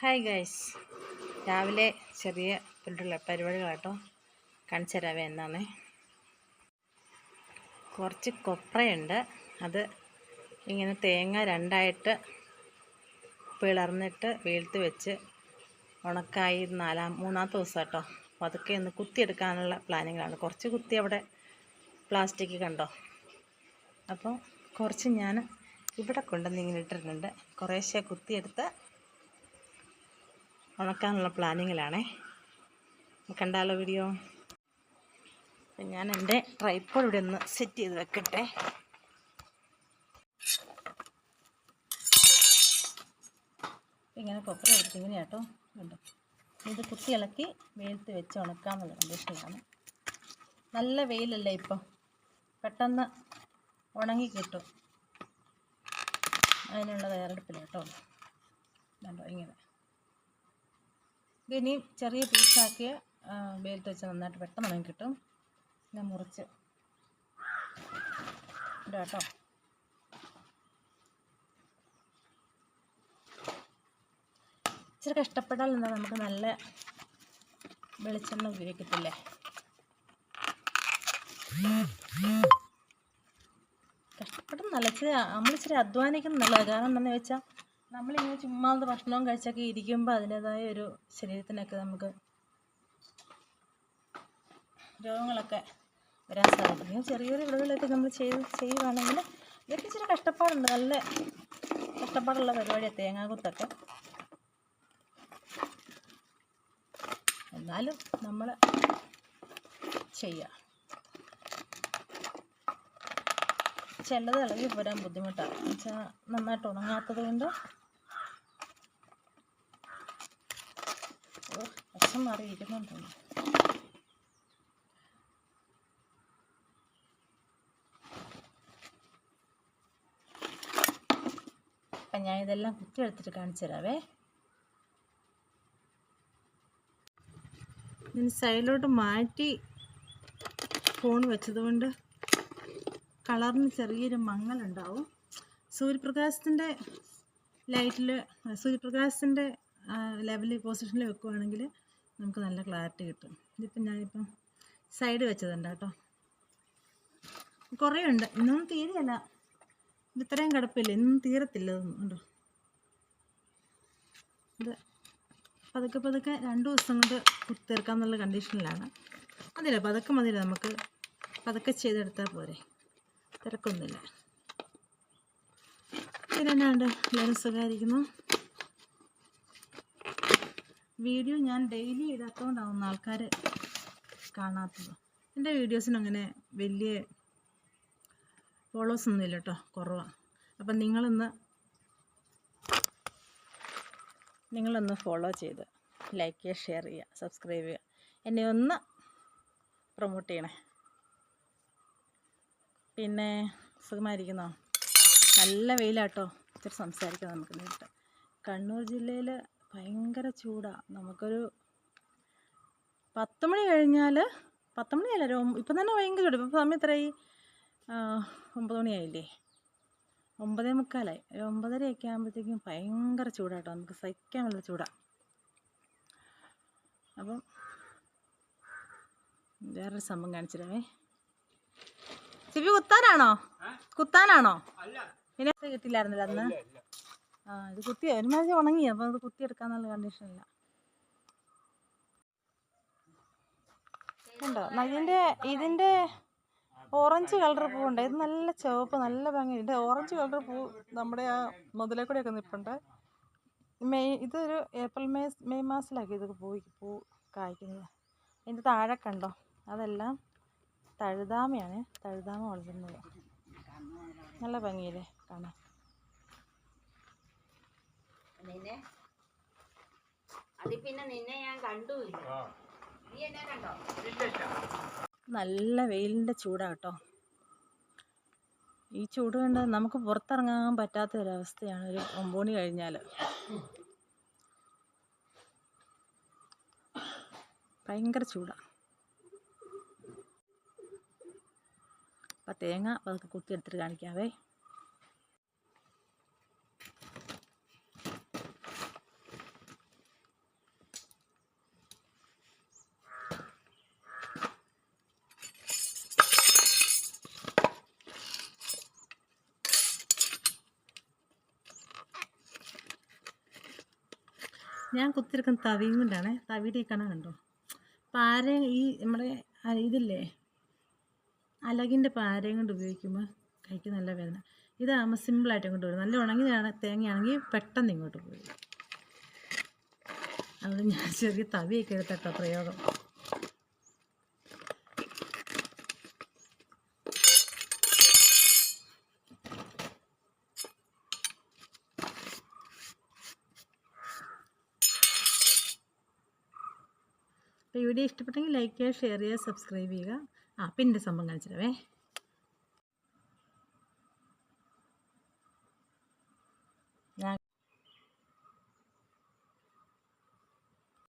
Hi guys, രാവിലെ ചെറിയ പരിപാടികളാട്ടോ കാണിച്ചു തരാവേ. എന്നാണ് കുറച്ച് കൊപ്രയുണ്ട്, അത് ഇങ്ങനെ തേങ്ങ രണ്ടായിട്ട് പിളർന്നിട്ട് വീഴ്ത്തി വെച്ച് ഉണക്കായി മൂന്നാമത്തെ ദിവസം കേട്ടോ. അപ്പോൾ അതൊക്കെ ഒന്ന് കുത്തിയെടുക്കാനുള്ള പ്ലാനിങ്ങാണ്. കുറച്ച് കുത്തി അവിടെ പ്ലാസ്റ്റിക് കണ്ടോ. അപ്പോൾ കുറച്ച് ഞാൻ ഇവിടെ കൊണ്ടുവന്ന് ഇങ്ങനെ ഇട്ടിട്ടുണ്ട്. കുറേശ്ശെ കുത്തിയെടുത്ത് ഉണക്കാനുള്ള പ്ലാനിങ്ങിലാണേ. കണ്ടാലോ വീഡിയോ. അപ്പം ഞാൻ എൻ്റെ ട്രൈപ്പോഡ് ഇവിടെ ഒന്ന് സെറ്റ് ചെയ്ത് വെക്കട്ടെ. ഇങ്ങനെ കൊപ്ര എടുത്ത് ഇങ്ങനെ കേട്ടോ കണ്ടോ. ഇത് കുത്തി ഇളക്കി വെയിലത്ത് വെച്ച് ഉണക്കാമെന്നുള്ള കണ്ടീഷനിലാണ്. നല്ല വെയിലല്ലേ ഇപ്പം, പെട്ടെന്ന് ഉണങ്ങി കിട്ടും. അതിനുള്ള തയ്യാറെടുപ്പില്ല കേട്ടോ. കണ്ടോ ഇങ്ങനെ. ഇതിനി ചെറിയ പീസാക്കി വെയിലത്ത് വെച്ച് നന്നായിട്ട് പെട്ടെന്ന് ഉണങ്ങി കിട്ടും. പിന്നെ മുറിച്ച് ഇടാം കേട്ടോ. ഇച്ചിരി കഷ്ടപ്പെട്ടാൽ എന്താ, നമുക്ക് നല്ല വെളിച്ചെണ്ണ ഉപയോഗിക്കത്തില്ലേ. കഷ്ടപ്പെടുന്നല്ല, നമ്മളിച്ചിരി അധ്വാനിക്കുന്നത് നല്ലതാണ്. കാരണം എന്താണെന്ന് വെച്ചാൽ നമ്മളിങ്ങനെ ചുമ്മാ ഭക്ഷണവും കഴിച്ചൊക്കെ ഇരിക്കുമ്പോൾ അതിൻ്റേതായ ഒരു ശരീരത്തിനൊക്കെ നമുക്ക് രോഗങ്ങളൊക്കെ വരാൻ സാധിക്കും. ചെറിയൊരു വിളവുകളൊക്കെ നമ്മൾ ചെയ്യുകയാണെങ്കിൽ ഇതൊക്കെ ഇച്ചിരി കഷ്ടപ്പാടുണ്ട്, നല്ല കഷ്ടപ്പാടുള്ള പരിപാടിയാണ് തേങ്ങാകുത്തൊക്കെ. എന്നാലും നമ്മൾ ചെയ്യുക. ചിലത് ഇളകി പോരാൻ ബുദ്ധിമുട്ടാണ്, എന്നുവെച്ചാൽ നന്നായിട്ട് ഉണങ്ങാത്തത് കൊണ്ട്. വശം മാറിയിരിക്കുന്നുണ്ടല്ലോ. അപ്പം ഞാൻ ഇതെല്ലാം കുത്തിയെടുത്തിട്ട് കാണിച്ചു തരാവേ. ഇതിന് സൈഡിലോട്ട് മാറ്റി ഫോൺ വെച്ചതുകൊണ്ട് കളറിന് ചെറിയൊരു മങ്ങലുണ്ടാവും. സൂര്യപ്രകാശത്തിൻ്റെ സൂര്യപ്രകാശത്തിൻ്റെ ലെവലിൽ പൊസിഷനിൽ വെക്കുകയാണെങ്കിൽ നമുക്ക് നല്ല ക്ലാരിറ്റി കിട്ടും. ഇതിപ്പം ഞാനിപ്പം സൈഡ് വെച്ചതുണ്ട് കേട്ടോ. കുറേ ഉണ്ട്, ഇന്നൊന്നും തീരെയല്ല. ഇത് ഇത്രയും കിടപ്പില്ല, ഇന്നും തീരത്തില്ല ഇതൊന്നും ഉണ്ടോ. ഇത് പതുക്കെ 2 ദിവസം കൊണ്ട് കുത്തിത്തീർക്കാമെന്നുള്ള കണ്ടീഷനിലാണ്. അതില്ല, പതുക്കെ മതിയില്ല, നമുക്ക് പതുക്കെ ചെയ്തെടുത്താൽ പോരെ, തിരക്കൊന്നുമില്ല. പിന്നെന്നാണ്ട് എല്ലാവരും സുഖമായിരിക്കുന്നു. വീഡിയോ ഞാൻ ഡെയിലി ഇടാത്തതുകൊണ്ടാവുന്ന ആൾക്കാർ കാണാത്തത്. എൻ്റെ വീഡിയോസിന് അങ്ങനെ വലിയ ഫോളോവേഴ്സ് ഒന്നുമില്ല കേട്ടോ, കുറവാണ്. അപ്പം നിങ്ങളൊന്ന് ഫോളോ ചെയ്ത് ലൈക്ക് ചെയ്യുക, ഷെയർ ചെയ്യുക, സബ്സ്ക്രൈബ് ചെയ്യുക, എന്നെ ഒന്ന് പ്രൊമോട്ട് ചെയ്യണേ. പിന്നെ സുഖമായിരിക്കുന്നോ? നല്ല വെയിലാട്ടോ. ഇച്ചിരി സംസാരിക്കാം നമുക്ക് നേരിട്ട്. കണ്ണൂർ ജില്ലയിൽ ഭയങ്കര ചൂടാണ്. നമുക്കൊരു 10 മണി കഴിഞ്ഞാൽ, 10 മണിയല്ല, ഇപ്പം തന്നെ ഭയങ്കര ചൂട്. ഇപ്പം സമയം എത്രയായി? 9 മണിയായില്ലേ, 9:45. 9:30 ആകുമ്പോഴത്തേക്കും ഭയങ്കര ചൂടാട്ടോ, നമുക്ക് സഹിക്കാൻ വളരെ ചൂടാണ്. അപ്പം വേറൊരു സംഭവം കാണിച്ചിരുന്നേ. സിബി കുത്താനാണോ? ഇനി കിട്ടില്ലായിരുന്നില്ല അന്ന്. ഇത് കുത്തി ഒരുമാതിരി ഉണങ്ങി, അപ്പം അത് കുത്തിയെടുക്കാന്നുള്ള കണ്ടീഷനില്ല. കണ്ടോ, ഇതിൻ്റെ ഓറഞ്ച് കളർ പൂവുണ്ട്. ഇത് നല്ല ചുവപ്പ്, നല്ല ഭംഗി. ഇതിൻ്റെ ഓറഞ്ച് കളർ പൂ നമ്മുടെ ആ മുതലേക്കൂടെയൊക്കെ നിൽപ്പുണ്ട്. ഇതൊരു മെയ് മാസത്തിലാക്കി ഇത് പൂ കായ്ക്കുന്നത്. ഇതിൻ്റെ താഴെ കണ്ടോ, അതെല്ലാം തഴുതാമയാണ്. തഴുതാമ വളരുന്നത് നല്ല ഭംഗിയില്ലേ കാണാൻ. നല്ല വെയിലിൻ്റെ ചൂടാട്ടോ. ഈ ചൂട് കണ്ട് നമുക്ക് പുറത്തിറങ്ങാൻ പറ്റാത്ത ഒരവസ്ഥയാണ് ഒരു 9 മണി കഴിഞ്ഞാൽ. ഭയങ്കര ചൂടാണ്. അപ്പം തേങ്ങ അതൊക്കെ കുത്തിയെടുത്തിട്ട് കാണിക്കാവേ. ഞാൻ കുത്തിരിക്കുന്ന തവിയും കൊണ്ടാണ്. തവിയുടെ ഈ കണം കണ്ടോ, പാര ഈ നമ്മുടെ ഇതില്ലേ അലകിൻ്റെ പാരയും കൊണ്ട് ഉപയോഗിക്കുമ്പോൾ കൈക്ക് നല്ല വേദന. ഇതാകുമ്പോൾ സിമ്പിളായിട്ട് ഇങ്ങോട്ട് വരും. നല്ല ഉണങ്ങിയതാണ് തേങ്ങയാണെങ്കിൽ പെട്ടെന്ന് ഇങ്ങോട്ട് പോയി. അതുകൊണ്ട് ഞാൻ ചെറിയ തവിയൊക്കെ എടുത്തിട്ടോ പ്രയോഗം. അപ്പോൾ വീഡിയോ ഇഷ്ടപ്പെട്ടെങ്കിൽ ലൈക്ക് ചെയ്യുക, ഷെയർ ചെയ്യുക, സബ്സ്ക്രൈബ് ചെയ്യുക. പിന്നെ സംഭവം കാണിച്ചിട്ടേ